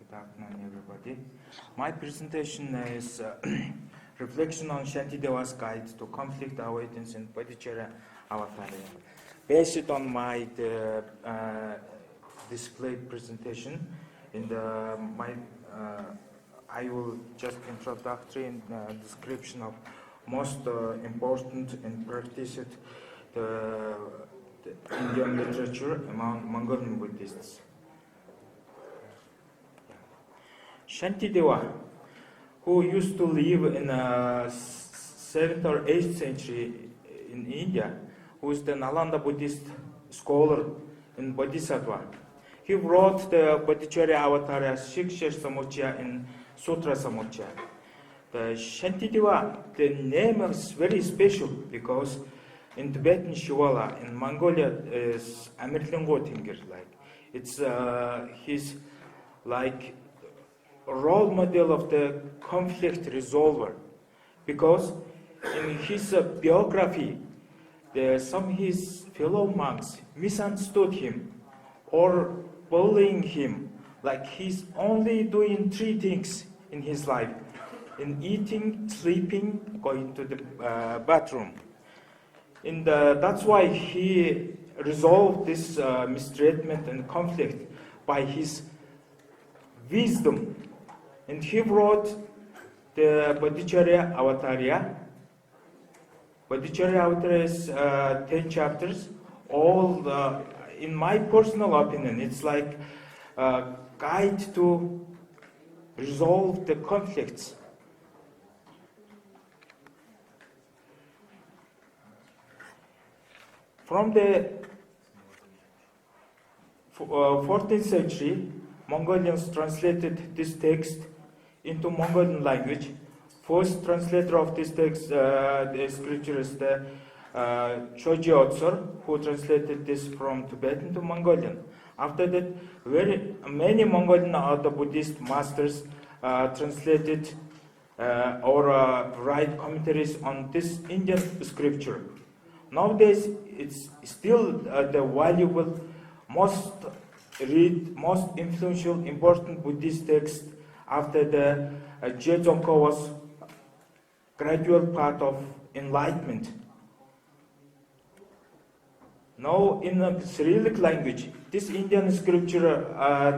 Good afternoon, everybody. My presentation is Reflection on Shantideva's Guide to Conflict Avoidance in Bodhischaryavatara. Based on my displayed presentation, I will just introductory and description of most important and practiced the Indian literature among Mongolian Buddhists. Shantideva, who used to live in 7th or 8th century in India, who is the Nalanda Buddhist scholar in Bodhisattva. He wrote the Bodhischaryavatara Shiksha Samuchaya and Sutra Samuchaya. The Shantideva, the name is very special because in Tibetan Shivala, in Mongolia, is Amirlingotinger. It's he's like a role model of the conflict resolver, because in his biography, some of his fellow monks misunderstood him or bullying him, like he's only doing 3 things in his life: in eating, sleeping, going to the bathroom. That's why he resolved this mistreatment and conflict by his wisdom. And he wrote the Bodhischaryavatara. Bodhischaryavatara is 10 chapters. All, in my personal opinion, it's like a guide to resolve the conflicts. From the 14th century, Mongolians translated this text into Mongolian language. First translator of this text, the scripture, is the Choji Otsur, who translated this from Tibetan to Mongolian. After that, very many Mongolian other Buddhist masters translated or write commentaries on this Indian scripture. Nowadays, it's still the valuable, most influential, important Buddhist text after the Jedzongkova's gradual path of enlightenment. Now, in the Cyrillic language, this Indian scripture,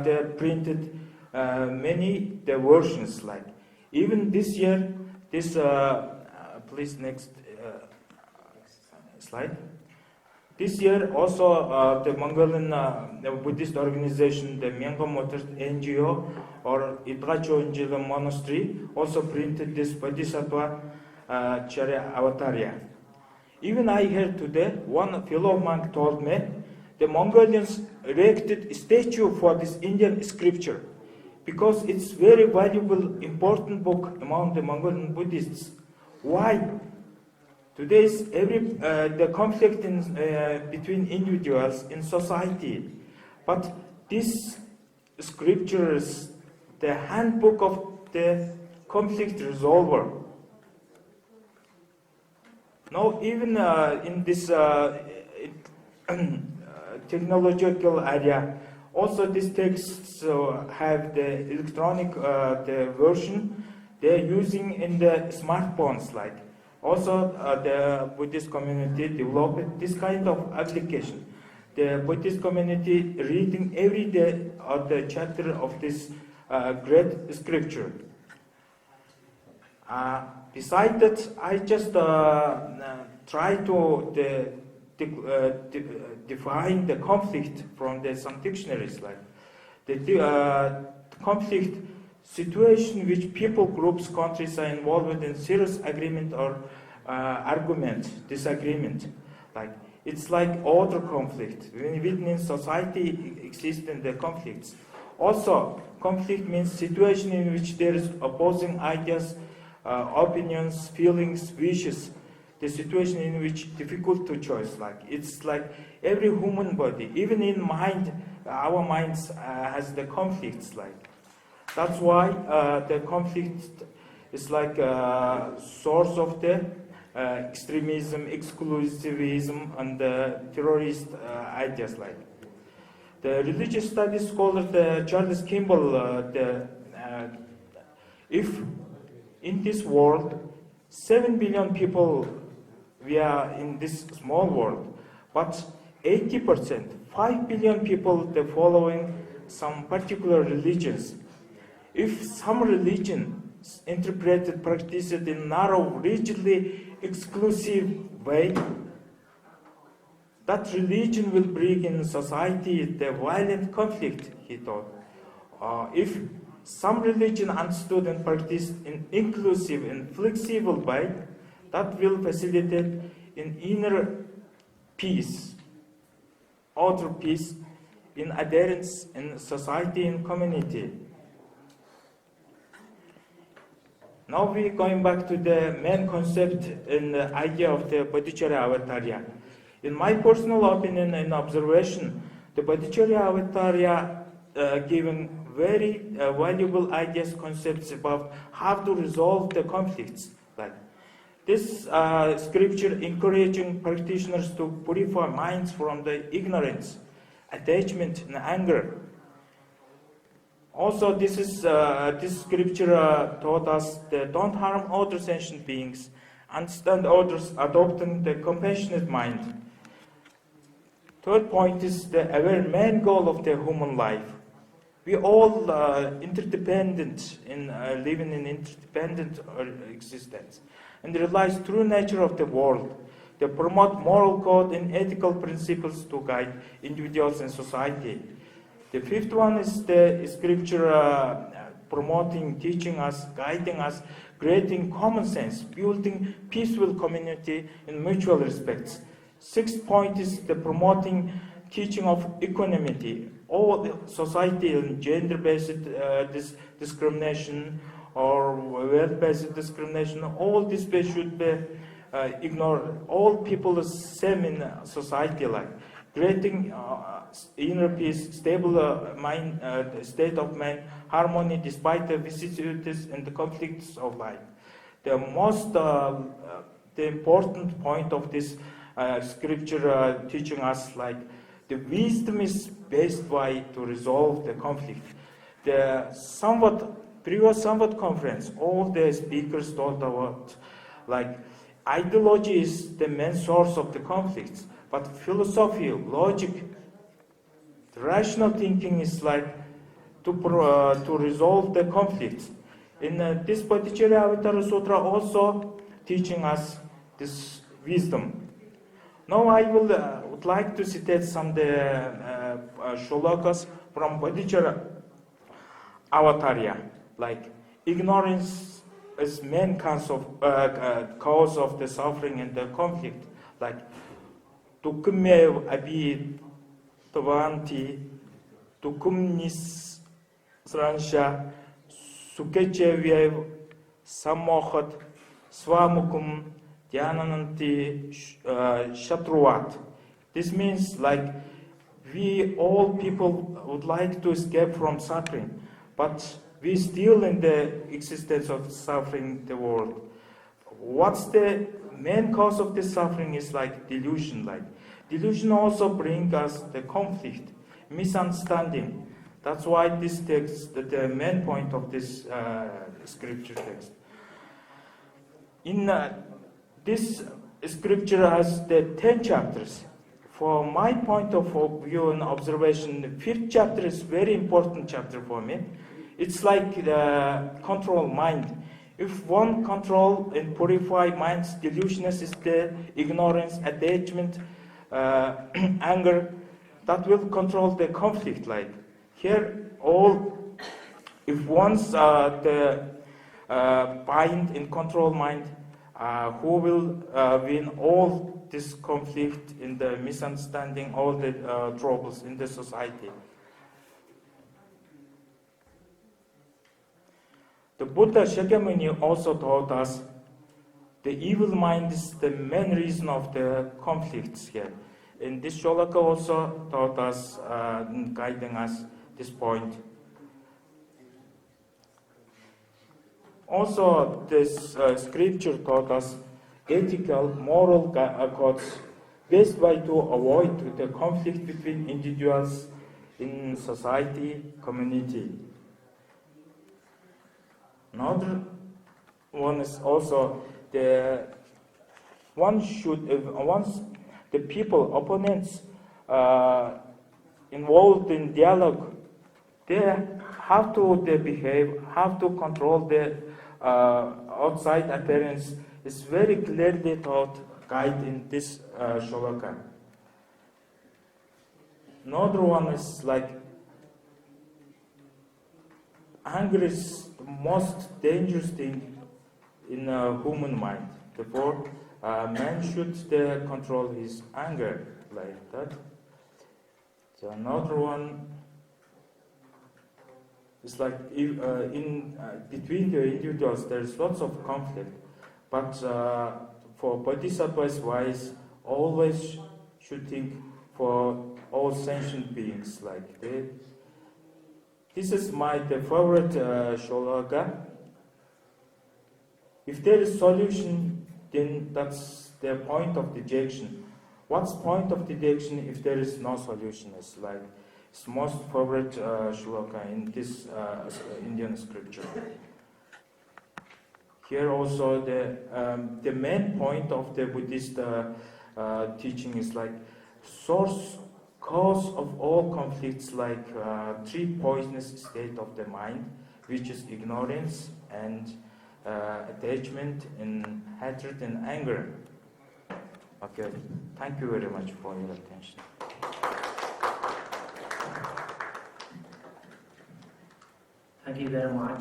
they printed many the versions. Like even this year, this please next slide. This year also the Mongolian Buddhist organization, the Myanmar NGO or Idgacho Monastery, also printed this Bodhisattva Charyavatara. Even I heard today, one fellow monk told me, the Mongolians erected a statue for this Indian scripture because it's very valuable, important book among the Mongolian Buddhists. Why? Today's the conflict between individuals in society, but this scripture is the handbook of the conflict resolver. Now, even in this technological area, also these texts have the electronic the version they're using in the smartphones. Like also the Buddhist community developed this kind of application. The Buddhist community reading every day the chapter of this great scripture. Besides that, I just try to define the conflict from some dictionaries. Like the conflict situation which people, groups, countries are involved in serious agreement or disagreement. Like it's like other conflict. Within society exist in the conflicts. Also, conflict means situation in which there is opposing ideas, opinions, feelings, wishes. The situation in which difficult to choose. Like it's like every human body, even in mind, our minds has the conflicts. Like that's why the conflict is like a source of the extremism, exclusivism, and the terrorist ideas. Like The religious studies scholar Charles Kimball, if in this world 7 billion people we are in this small world, but 80%, 5 billion people they following some particular religions. If some religion interpreted, practiced in narrow, rigidly exclusive way, that religion will bring in society the violent conflict, he thought. If some religion understood and practiced in inclusive and flexible way, that will facilitate an inner peace, outer peace, in adherence in society and community. Now we're going back to the main concept and the idea of the Bodhischaryavatara. In my personal opinion and observation, the Bodhischaryavatara giving very valuable ideas, concepts about how to resolve the conflicts. Like this scripture encouraging practitioners to purify minds from the ignorance, attachment, and anger. Also, this scripture taught us that don't harm other sentient beings, understand others, adopting the compassionate mind. Third point is the main goal of the human life. We all interdependent in living in interdependent existence, and realize true nature of the world. They promote moral code and ethical principles to guide individuals and society. The fifth one is the scripture promoting, teaching us, guiding us, creating common sense, building peaceful community in mutual respects. Sixth point is the promoting teaching of equanimity. All the society and gender-based discrimination or wealth-based discrimination, all this should be ignored. All people are same in society, like creating inner peace, stable mind, state of mind, harmony despite the vicissitudes and the conflicts of life. The most, the important point of this scripture teaching us, like the wisdom is best way to resolve the conflict. The previous Samvad conference, all the speakers talked about, like ideology is the main source of the conflicts, but philosophy, logic, rational thinking is like to resolve the conflicts. In this Bodhischaryavatara Sutra also teaching us this wisdom. Now I would like to cite some of the shlokas from Bodhischaryavatara, like ignorance is main cause of the suffering and the conflict, like Tukmev abi Tavanti, Tukumnis Sransha, Sukechevyev, Samokhat, Swamukum, Dhyanananti, Shatruvat. This means like we all people would like to escape from suffering, but we still in the existence of suffering the world. What's the main cause of this suffering is like delusion. Like delusion also brings us the conflict, misunderstanding. That's why this text, the main point of this scripture text. In this scripture has the 10 chapters. For my point of view and observation, the 5th chapter is very important chapter for me. It's like the control mind. If one control and purify mind's delusiousness is the ignorance, attachment, anger, that will control the conflict. Like here, all if one's the bind and control mind, who will win all this conflict in the misunderstanding, all the troubles in the society. The Buddha Shakyamuni also taught us the evil mind is the main reason of the conflicts here. And this Sholaka also taught us, guiding us this point. Also, this scripture taught us ethical, moral codes, best way to avoid the conflict between individuals in society, community. Another one is also once the people, opponents, involved in dialogue, they have to behave, have to control their outside appearance. Is very clearly taught guide in this shloka. Another one is like anger is the most dangerous thing in a human mind. Therefore, man should control his anger like that. So another one is like between the individuals there is lots of conflict, but for bodhisattvas wise, always should think for all sentient beings like that. This is my favorite shloka. If there is solution, then that's the point of dejection. What's point of dejection if there is no solution? It's like it's most favorite shloka in this Indian scripture. Here also the main point of the Buddhist teaching is like source, cause of all conflicts, like three poisonous state of the mind, which is ignorance and attachment and hatred and anger. Okay, thank you very much for your attention. Thank you very much.